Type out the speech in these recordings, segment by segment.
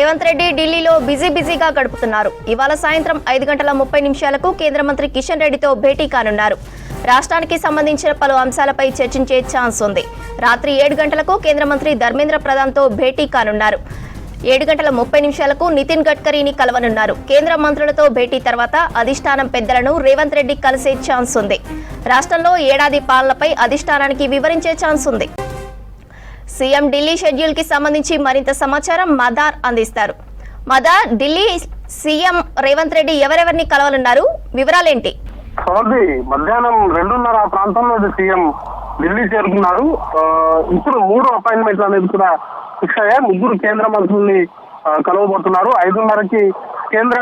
రేవంత్ రెడ్డి ఢిల్లీలో బిజీగా గడుపుతున్నారు. ఇవాళ సాయంత్రం 5:30 కేంద్ర మంత్రి కిషన్ రెడ్డితో భేటీ కానున్నారు. రాష్ట్రానికి సంబంధించిన పలు అంశాలపై చర్చించే ఛాన్స్ ఉంది. రాత్రి 7 గంటలకు కేంద్ర మంత్రి ధర్మేంద్ర ప్రధాన్తో భేటీ కానున్నారు. 7:30 నితిన్ గడ్కరీని కలవనున్నారు. కేంద్ర మంత్రులతో భేటీ తర్వాత అధిష్టానం పెద్దలను రేవంత్ రెడ్డి కలిసే ఛాన్స్ ఉంది. రాష్ట్రంలో ఏడాది పాలనపై అధిష్టానానికి వివరించే ఛాన్స్ ఉంది. సీఎం ఢిల్లీ షెడ్యూల్ కి సంబంధించి మరింత సమాచారం మదార్ అందిస్తారు. మదార్, ఢిల్లీ సీఎం రేవంత్ రెడ్డి ఎవరెవరిని కలవనున్నారు, వివరాలేంటి? మధ్యాహ్నం 2:30 ప్రాంతంలో సీఎం ఢిల్లీ చేరుకున్నారు. ఇప్పుడు 3 అపాయింట్మెంట్లు అనేది కూడా ఫిక్స్ అయ్యాయి. 3 కేంద్ర మంత్రుల్ని కలవబోతున్నారు. 5:30కి కేంద్ర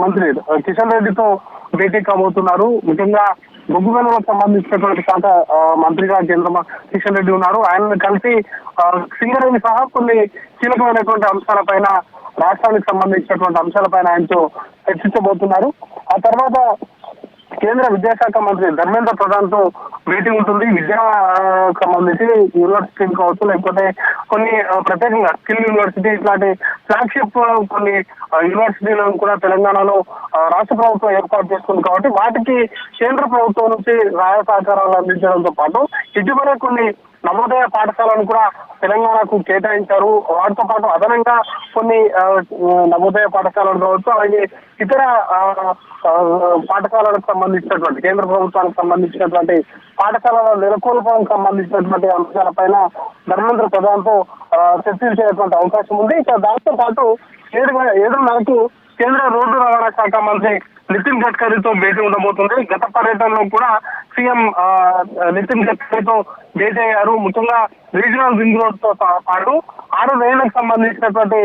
మంత్రి కిషన్ రెడ్డితో భేటీ కాబోతున్నారు. ముఖ్యంగా బొగ్గు గనులకు సంబంధించినటువంటి శాఖ మంత్రిగా కేంద్ర కిషన్ రెడ్డి ఉన్నారు. ఆయనను కలిసి సింగరేణి సహా కొన్ని కీలకమైనటువంటి అంశాలపైన, రాష్ట్రానికి సంబంధించినటువంటి అంశాలపైన ఆయనతో చర్చించబోతున్నారు. ఆ తర్వాత కేంద్ర విద్యాశాఖ మంత్రి ధర్మేంద్ర ప్రధాన్ తో భేటీ ఉంటుంది. విద్యా సంబంధించి యూనివర్సిటీలు కావచ్చు, లేకపోతే కొన్ని ప్రత్యేకంగా స్కిల్ యూనివర్సిటీ ఇట్లాంటి ఫ్లాగ్షిప్ కొన్ని యూనివర్సిటీలను కూడా తెలంగాణలో రాష్ట్ర ప్రభుత్వం ఏర్పాటు చేస్తుంది. కాబట్టి వాటికి కేంద్ర ప్రభుత్వం నుంచి సహాయ సహకారాలు అందించడంతో పాటు ఇటీవలే కొన్ని నవోదయ పాఠశాలను కూడా తెలంగాణకు కేటాయించారు. వాటితో పాటు అదనంగా కొన్ని నవోదయ పాఠశాలలు కావచ్చు, అలాగే ఇతర పాఠశాలలకు సంబంధించినటువంటి కేంద్ర ప్రభుత్వానికి సంబంధించినటువంటి పాఠశాలల నెలకొల్పానికి సంబంధించినటువంటి అంశాలపైన ధర్మేంద్ర ప్రధాన్తో చర్చించేటువంటి అవకాశం ఉంది. ఇక దాంతో పాటు 7:30కు కేంద్ర రోడ్డు రవాణా శాఖ మంత్రి నితిన్ గడ్కరీతో భేటీ ఉండబోతుంది. గత పర్యటనలో కూడా సీఎం నితిన్ గడ్కరీతో భేటీ అయ్యారు. ముఖ్యంగా రీజనల్ రింగ్ రోడ్ తో పాటు 6 లేన్లకు సంబంధించినటువంటి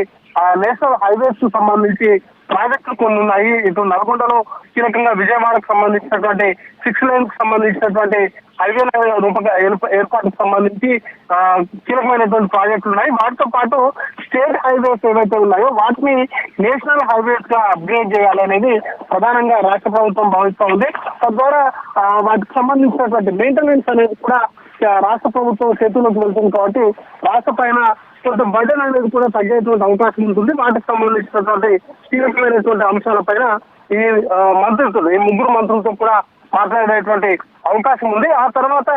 నేషనల్ హైవేస్ కు సంబంధించి ప్రాజెక్టులు కొన్ని ఉన్నాయి. ఇటు నల్గొండలో కీలకంగా విజయవాడకు సంబంధించినటువంటి 6 లేన్ కు సంబంధించినటువంటి హైవేల ఏర్పాటుకు సంబంధించి కీలకమైనటువంటి ప్రాజెక్టులు ఉన్నాయి. వాటితో పాటు స్టేట్ హైవేస్ ఏవైతే ఉన్నాయో వాటిని నేషనల్ హైవేస్ గా అప్గ్రేడ్ చేయాలనేది ప్రధానంగా రాష్ట్ర ప్రభుత్వం భావిస్తూ ఉంది. తద్వారా వాటికి సంబంధించినటువంటి మెయింటెనెన్స్ అనేది కూడా రాష్ట్ర ప్రభుత్వం చేతుల్లోకి వెళ్తుంది. కాబట్టి రాష్ట్ర పైన కొంత బడ్జెట్ అనేది కూడా తగ్గేటువంటి అవకాశం ఉంటుంది. వాటికి సంబంధించినటువంటి కీలకమైనటువంటి అంశాలపైన ఈ మంత్రులతో, ఈ 3 మంత్రులతో కూడా మాట్లాడేటువంటి అవకాశం ఉంది. ఆ తర్వాత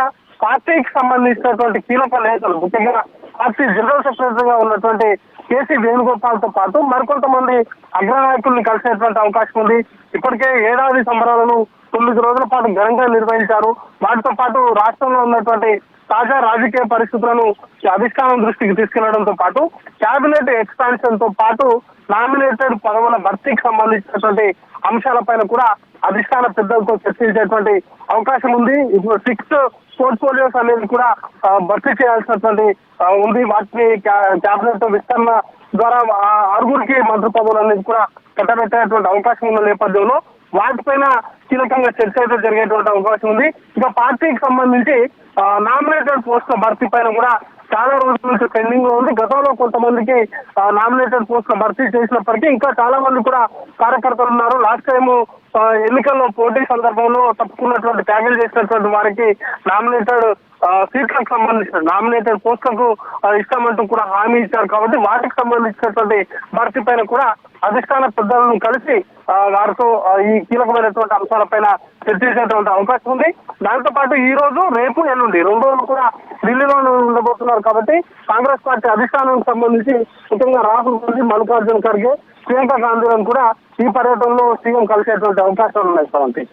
పార్టీకి సంబంధించినటువంటి కీలక నేతలు, ముఖ్యంగా పార్టీ జనరల్ సెక్రటరీగా ఉన్నటువంటి కేసీ వేణుగోపాల్ తో పాటు మరికొంతమంది అగ్రనాయకుల్ని కలిసేటువంటి అవకాశం ఉంది. ఇప్పటికే ఏడాది సంబరాలను 9 రోజుల పాటు ఘనంగా నిర్వహించారు. వాటితో పాటు రాష్ట్రంలో ఉన్నటువంటి తాజా రాజకీయ పరిస్థితులను అధిష్టానం దృష్టికి తీసుకెళ్లడంతో పాటు క్యాబినెట్ ఎక్స్పాన్షన్ తో పాటు నామినేటెడ్ పదవుల భర్తీకి సంబంధించినటువంటి అంశాలపైన కూడా అధిష్టాన పెద్దలతో చర్చించేటువంటి అవకాశం ఉంది. ఇప్పుడు 6 పోర్ట్ఫోలియోస్ అనేది కూడా భర్తీ చేయాల్సినటువంటి ఉంది. వాటిని క్యాబినెట్ విస్తరణ ద్వారా 6గురికి మంత్రి పదవులు అనేది కూడా కట్టబెట్టేటువంటి అవకాశం ఉన్న నేపథ్యంలో వాటిపైన కీలకంగా చర్చ అయితే జరిగేటువంటి అవకాశం ఉంది. ఇక పార్టీకి సంబంధించి నామినేటెడ్ పోస్టుల భర్తీ పైన కూడా చాలా రోజుల నుంచి పెండింగ్ లో ఉంది. గతంలో కొంతమందికి నామినేటెడ్ పోస్టుల భర్తీ చేసినప్పటికీ ఇంకా చాలా మంది కూడా కార్యకర్తలు ఉన్నారు. లాస్ట్ టైం ఎన్నికల్లో పోటీ సందర్భంలో తప్పుకున్నటువంటి త్యాగాలు చేసినటువంటి వారికి నామినేటెడ్ సీట్లకు సంబంధించిన నామినేటెడ్ పోస్టులకు ఇస్తామంటూ కూడా హామీ ఇచ్చారు. కాబట్టి వాటికి సంబంధించినటువంటి భర్తీ పైన కూడా అధిష్టాన పెద్దలను కలిసి వారితో ఈ కీలకమైనటువంటి అంశాలపైన చర్చించేటువంటి అవకాశం ఉంది. దాంతో పాటు ఈ రోజు, రేపు, ఎల్లుండి 2 రోజులు కూడా ఢిల్లీలో ఉండబోతున్నారు. కాబట్టి కాంగ్రెస్ పార్టీ అధిష్టానానికి సంబంధించి ముఖ్యంగా రాహుల్ గాంధీ, మల్లికార్జున ఖర్గే, ప్రియాంక గాంధీలను కూడా ఈ పర్యటనలో సీఎం కలిసేటువంటి అవకాశాలు ఉన్నాయి.